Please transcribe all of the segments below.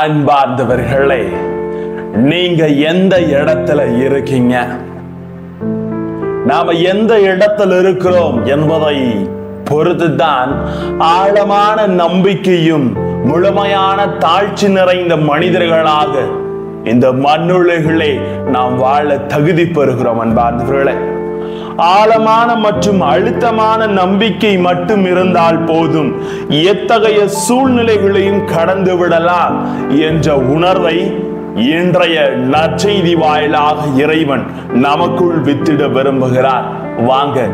அன்பார்ந்தவர்களே, நீங்க எந்த இடத்துல இருக்கீங்க? நாம எந்த இடத்துல இருக்கிறோம் என்பதை பொறுத்துதான் ஆழமான நம்பிக்கையும் முழுமையான தாழ்ச்சி நிறைந்த மனிதர்களாக இந்த மண்ணுலகிலே நாம் வாழ தகுதி பெறுகிறோம். அன்பார்ந்தவர்களே, ஆழமான மற்றும் அழுத்தமான நம்பிக்கை மட்டும் இருந்தால் போதும், எத்தகைய சூழ்நிலைகளையும் கடந்து விடலாம் என்ற உணர்வை இன்றைய நற்செய்தி வாயிலாக இறைவன் நமக்குள் வித்திட விரும்புகிறார். வாங்க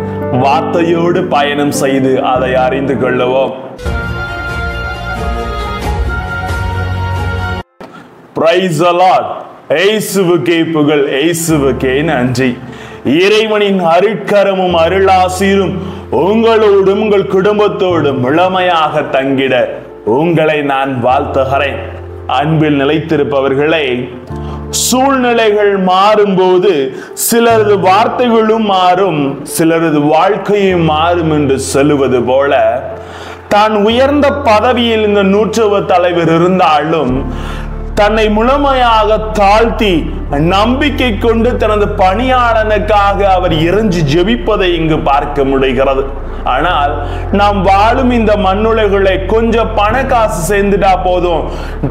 வார்த்தையோடு பயணம் செய்து அதை அறிந்து கொள்ளுவோம். Praise the Lord. இயேசுவுக்கே புகழ், இயேசுவுக்கே நன்றி. இறைவனின் அருட்கரமும் அருளாசீரும் உங்களோடும் உங்கள் குடும்பத்தோடும் முழுமையாக தங்கிட உங்களை நான் வாழ்த்துகிறேன். அன்பில் நிலைத்திருப்பவர்களே, சூழ்நிலைகள் மாறும்போது சிலரது வார்த்தைகளும் மாறும், சிலரது வாழ்க்கையும் மாறும் என்று சொல்லுவது போல, தான் உயர்ந்த பதவியில் இந்த நூற்றுவ தலைவர் இருந்தாலும் தன்னை முழுமையாக தாழ்த்தி நம்பிக்கை கொண்டு தனது பணியாளனுக்காக அவர் இறைஞ்சி ஜெபிப்பதை இங்கு பார்க்க முடிகிறது. ஆனால் நாம் வாழும் இந்த மண்ணுலகிலே கொஞ்சம் பண காசு சேர்ந்துட்டா போதும்,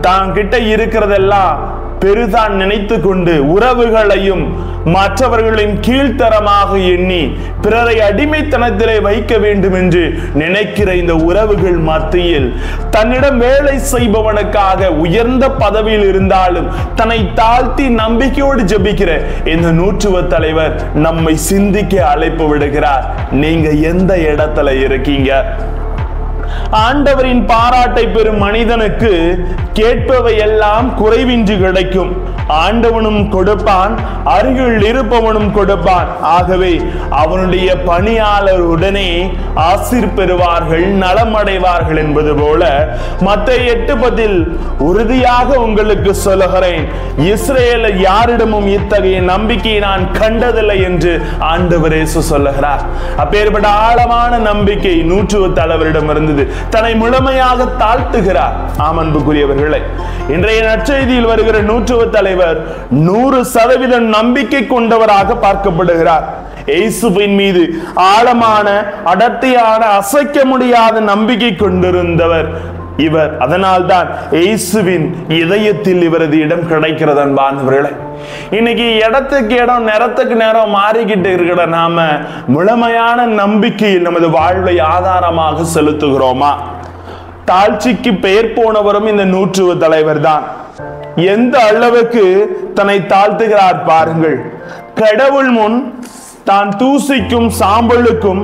தான் கிட்ட இருக்கிறதெல்லாம் பெரிதான் நினைத்து கொண்டு உறவுகளையும் மற்றவர்களையும் கீழ்த்தரமாக எண்ணி பிறரை அடிமைத்தனத்திலே வைக்க வேண்டும் என்று நினைக்கிற இந்த உறவுகள் மத்தியில் தன்னிடம் வேலை செய்பவனுக்காக உயர்ந்த பதவியில் இருந்தாலும் தன்னை தாழ்த்தி நம்பிக்கையோடு ஜெபிக்கிற இந்த நூற்றுவ தலைவர் நம்மை சிந்திக்க அழைப்பு விடுகிறார். நீங்க எந்த இடத்துல இருக்கீங்க? ஆண்டவரின் பாராட்டை பெறும் மனிதனுக்கு கேட்பவை எல்லாம் குறைவின்றி கிடைக்கும். ஆண்டவனும் கொடுப்பான், அருகில் இருப்பவனும் கொடுப்பான். ஆகவே அவனுடைய பணியாளர் உடனே ஆசீர் பெறுவார்கள், நலமடைவார்கள் என்பது போல மத்தேயு 8:10 உறுதியாக உங்களுக்கு சொல்லுகிறேன், இஸ்ரவேலில் யாரிடமும் இத்தகைய நம்பிக்கையை நான் கண்டதில்லை என்று ஆண்டவர் இயேசு சொல்லுகிறார். அப்பேற்பட்ட ஆழமான நம்பிக்கை நூற்றுவ தலைவரிடம் இருந்தது. தன்னை முழுமையாக தாழ்த்துகிறார். அன்புக்குரியவர்களே, இன்றைய நற்செய்தியில் வருகிற நூற்றுவ தலைவர் 100% நம்பிக்கை கொண்டவராக பார்க்கப்படுகிறார். இயேசுவின் மீது ஆழமான, அடர்த்தியான, அசைக்க முடியாத நம்பிக்கை கொண்டிருந்தவர் இவர். அதனால்தான் இயேசுவின் இதயத்தில் இவரது இடம் கிடைக்கிறது. அன்பானவர்களே, இன்னைக்கு இடத்துக்கு இடம், நேரத்துக்கு நேரம் மாறிக்கிட்டு இருக்கிற நாம முழுமையான நம்பிக்கையில் நமது வாழ்வை ஆதாரமாக செலுத்துகிறோமா? தாழ்ச்சிக்கு பெயர் போனவரும் இந்த நூற்றுவ தலைவர் தான். எந்த அளவுக்கு தன்னை தாழ்த்துகிறார் பாருங்கள். கடவுள் முன் தான் தூசிக்கும் சாம்பலுக்கும்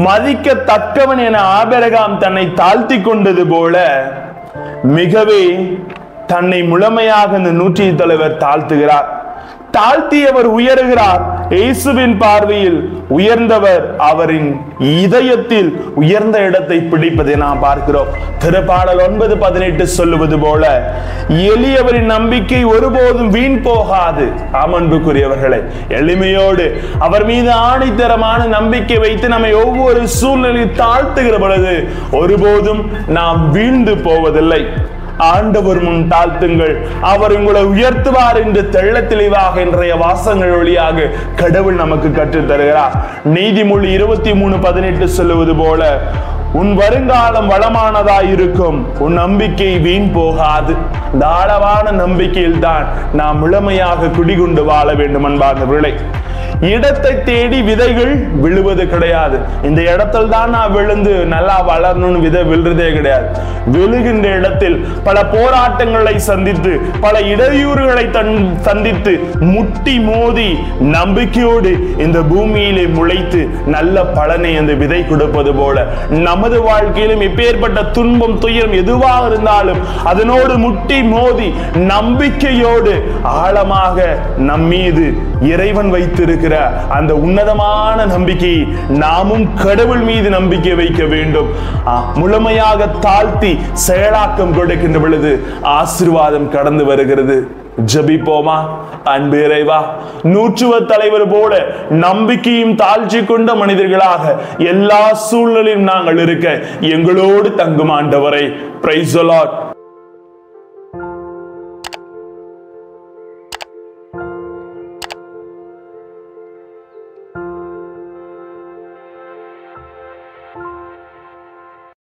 மதிக்கத்தக்கவன் என ஆபிரகாம் தன்னை தாழ்த்தி கொண்டது போல மிகவே தன்னை முழுமையாக இந்த நூற்றுவ தலைவர் தாழ்த்துகிறார். தாழ்த்தியவர் உயர்கிறார். இயேசுவின் பார்வையில் உயர்ந்தவர் அவரின் இதயத்தில் உயர்ந்த இடத்தை பிடிப்பதை நாம் பார்க்கிறோம். திருப்பாடல் 9:18 சொல்லுவது போல, எளியவரின் நம்பிக்கை ஒருபோதும் வீண் போகாது. அன்புக்குரியவர்களே, எளிமையோடு அவர் மீது ஆணித்தரமான நம்பிக்கை வைத்து நம்மை ஒவ்வொரு சூழ்நிலையில் தாழ்த்துகிற பொழுது ஒருபோதும் நாம் வீழ்ந்து போவதில்லை. ஆண்டவர் முன் தாழ்த்துங்கள், அவர் உங்களை உயர்த்துவார் என்று தெள்ள தெளிவாக இன்றைய வாசகங்கள் வழியாக கடவுள் நமக்கு கற்றுத் தருகிறார். நீதிமொழி 23:18 சொல்லுவது போல, உன் வருங்காலம் வளமானதாய் இருக்கும், உன் நம்பிக்கை வீண் போகாது. தாராளமான நம்பிக்கையில் தான் நாம் முழுமையாக குடிகொண்டு வாழ வேண்டும். அன்பார்ந்தவர்களே, இடத்தை தேடி விதைகள் விழுவது கிடையாது. இந்த இடத்தில் தான் நான் விழுந்து நல்லா வளரணும்னு விதை விழுறதே கிடையாது. விழுகின்ற இடத்தில் பல போராட்டங்களை சந்தித்து, பல இடையூறுகளை சந்தித்து, முட்டி மோதி நம்பிக்கையோடு இந்த பூமியிலே முளைத்து நல்ல பலனை அந்த விதை கொடுப்பது போல நமது வாழ்க்கையிலும் இப்பேற்பட்ட துன்பம், துயரம் எதுவாக இருந்தாலும் அதனோடு முட்டி மோதி நம்பிக்கையோடு ஆழமாக நம்மீது இறைவன் வைத்திருக்கிற அந்த உன்னதமான நம்பிக்கையை நாமும் கடவுள் மீது நம்பிக்கை வைக்க வேண்டும். முழுமையாக தாழ்த்தி செயலாக்கம் கொடுக்கின்ற பொழுது ஆசீர்வாதம் கடந்து வருகிறது. ஜெபிப்போமா? அன்பு இறைவா, நூற்றுவ தலைவர் போல நம்பிக்கையும் தாழ்ச்சி கொண்ட மனிதர்களாக எல்லா சூழ்நிலையும் நாங்கள் இருக்க எங்களோடு தங்கும் ஆண்டவரே. Praise the Lord.